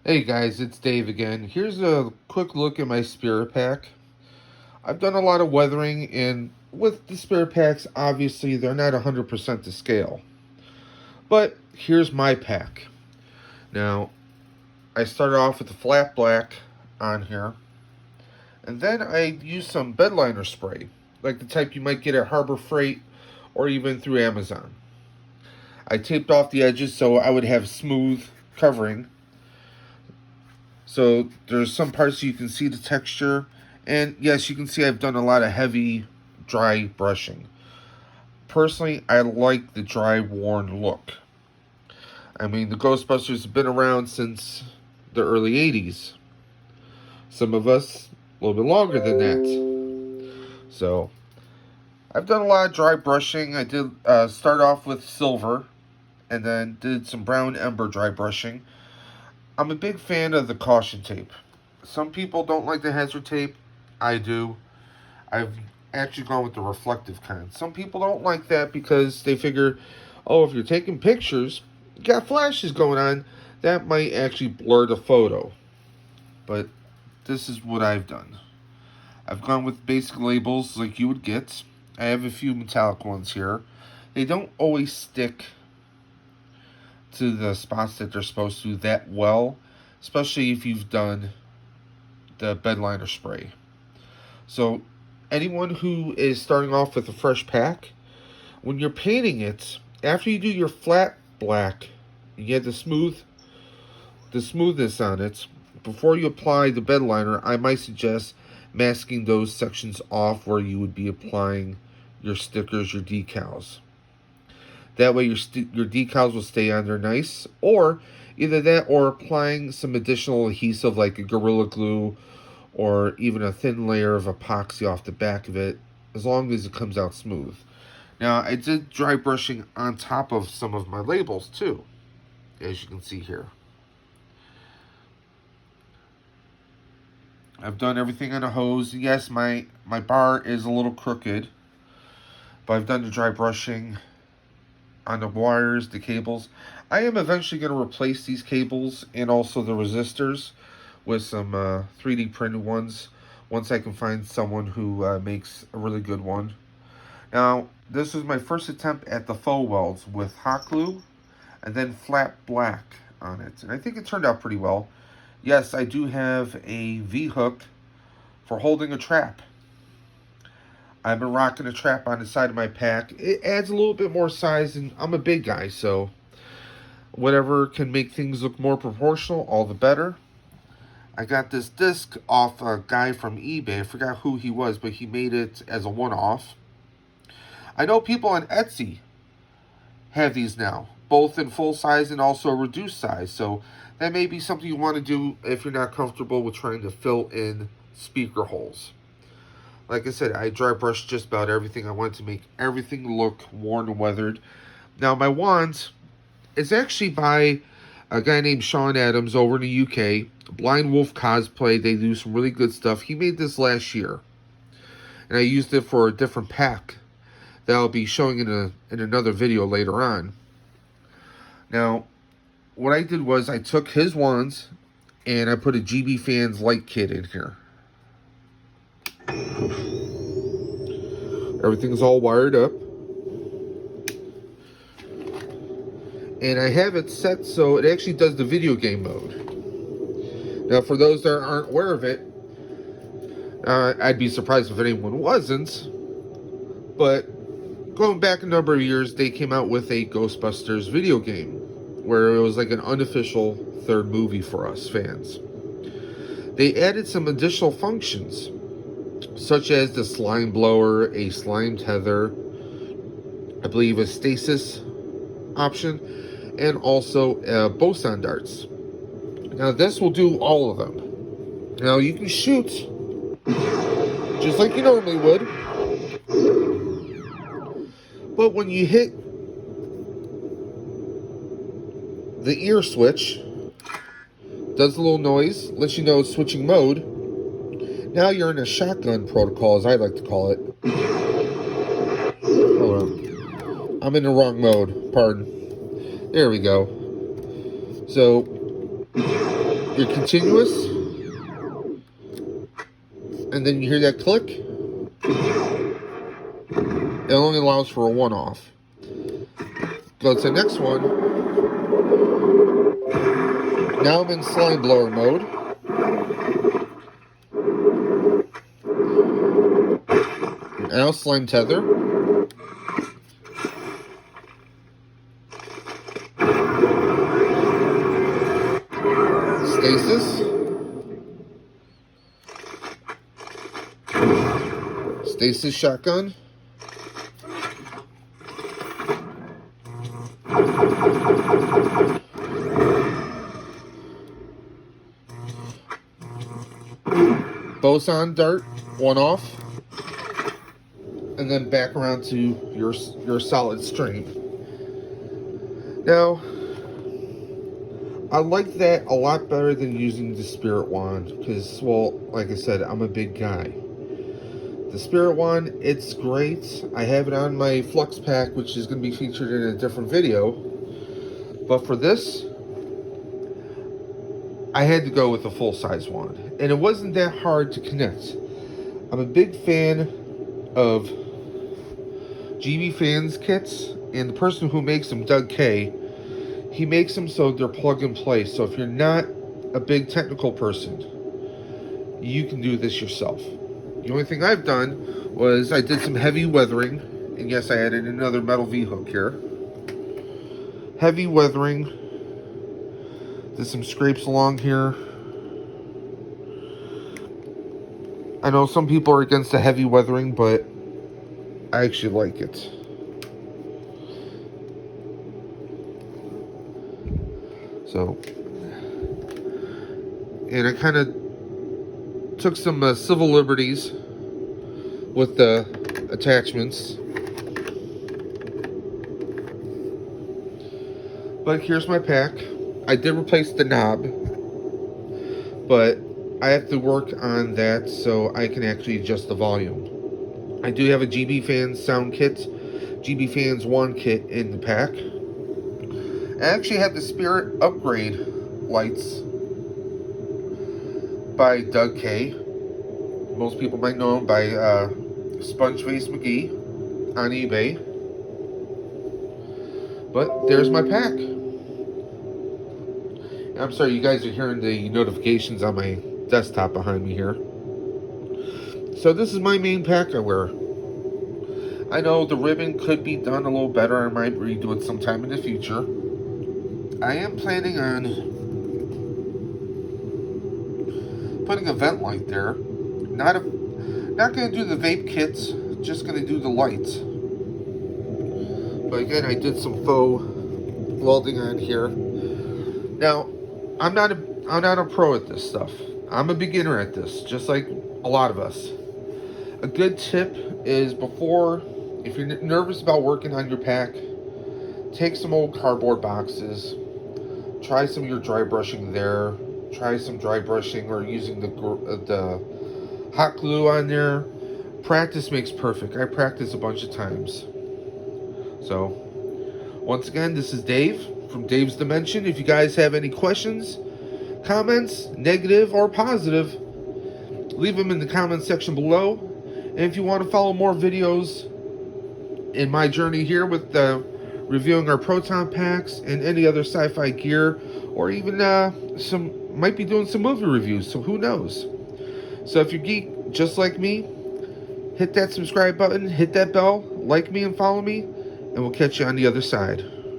Hey guys, it's Dave again. Here's a quick look at my spirit pack. I've done a lot of weathering, and with the spirit packs, obviously they're not 100% to scale. But here's my pack. Now, I started off with the flat black on here, and then I used some bedliner spray, like the type you might get at Harbor Freight or even through Amazon. I taped off the edges so I would have smooth covering. So there's some parts you can see the texture. And yes, you can see I've done a lot of heavy, dry brushing. Personally, I like the dry, worn look. I mean, the Ghostbusters have been around since the early 80s. Some of us a little bit longer than that. So I've done a lot of dry brushing. I did start off with silver and then did some brown ember dry brushing. I'm a big fan of the caution tape. Some people don't like the hazard tape. I do. I've actually gone with the reflective kind. Some people don't like that because they figure, oh, if you're taking pictures, you got flashes going on, that might actually blur the photo. But this is what I've done. I've gone with basic labels like you would get. I have a few metallic ones here. They don't always stick to the spots that they're supposed to that well, especially if you've done the bedliner spray. So anyone who is starting off with a fresh pack, when you're painting it, after you do your flat black, you get the smoothness on it. Before you apply the bed liner, I might suggest masking those sections off where you would be applying your stickers, your decals. That way your decals will stay on there nice. Or either that or applying some additional adhesive like a Gorilla Glue or even a thin layer of epoxy off the back of it, as long as it comes out smooth. Now, I did dry brushing on top of some of my labels too, as you can see here. I've done everything on a hose. Yes, my bar is a little crooked, but I've done the dry brushing on the wires, the cables. I am eventually going to replace these cables and also the resistors with some 3D printed ones once I can find someone who makes a really good one. Now, this was my first attempt at the faux welds with hot glue and then flat black on it. And I think it turned out pretty well. Yes, I do have a V-hook for holding a trap. I've been rocking a trap on the side of my pack. It adds a little bit more size, and I'm a big guy, so whatever can make things look more proportional, all the better. I got this disc off a guy from eBay. I forgot who he was, but he made it as a one-off. I know people on Etsy have these now, both in full size and also a reduced size. So that may be something you want to do if you're not comfortable with trying to fill in speaker holes. Like I said, I dry brushed just about everything. I wanted to make everything look worn and weathered. Now, my wand is actually by a guy named Sean Adams over in the UK. Blind Wolf Cosplay. They do some really good stuff. He made this last year, and I used it for a different pack that I'll be showing in another video later on. Now, what I did was I took his wands and I put a GB Fans light kit in here. Everything's all wired up. And I have it set so it actually does the video game mode. Now, for those that aren't aware of it, I'd be surprised if anyone wasn't, but going back a number of years, they came out with a Ghostbusters video game where it was like an unofficial third movie for us fans. They added some additional functions, such as the slime blower, a slime tether, I believe a stasis option, and also boson darts. Now, this will do all of them. Now, you can shoot just like you normally would, but when you hit the ear switch, does a little noise, lets you know it's switching mode. Now you're in a shotgun protocol, as I like to call it. Hold on. I'm in the wrong mode. Pardon. There we go. So, you're continuous, and then you hear that click. It only allows for a one-off. Go to the next one. Now I'm in slime blower mode. Now slime tether. Stasis. Stasis shotgun. Boson dart, one off, and then back around to your solid stream. Now, I like that a lot better than using the spirit wand because, well, like I said, I'm a big guy. The spirit wand, it's great. I have it on my flux pack, which is going to be featured in a different video. But for this, I had to go with a full-size wand. And it wasn't that hard to connect. I'm a big fan of GB Fans kits. And the person who makes them, Doug K., he makes them so they're plug and play. So if you're not a big technical person, you can do this yourself. The only thing I've done was I did some heavy weathering. And yes, I added another metal V-hook here. Heavy weathering. Did some scrapes along here. I know some people are against the heavy weathering, but I actually like it. So, and I kind of took some civil liberties with the attachments. But here's my pack. I did replace the knob, but I have to work on that so I can actually adjust the volume. I do have a GB Fans sound kit, GB Fans 1 kit in the pack. I actually have the Spirit Upgrade lights by Doug K. Most people might know him by Spongeface McGee on eBay. But there's my pack. I'm sorry, you guys are hearing the notifications on my desktop behind me here. So this is my main pack I wear. I know the ribbon could be done a little better. I might redo it sometime in the future. I am planning on putting a vent light there. Not going to do the vape kits, just going to do the lights. But again, I did some faux welding on here. Now, I'm not a pro at this stuff. I'm a beginner at this, just like a lot of us. A good tip is if you're nervous about working on your pack, take some old cardboard boxes, try some of your dry brushing there, try some dry brushing or using the hot glue on there. Practice makes perfect. I practice a bunch of times. So, once again, this is Dave from Dave's Dimension. If you guys have any questions, comments, negative or positive, leave them in the comment section below. And if you want to follow more videos in my journey here with reviewing our Proton packs and any other sci-fi gear, or even might be doing some movie reviews, so who knows. So if you're geek just like me, hit that subscribe button, hit that bell, like me and follow me, and we'll catch you on the other side.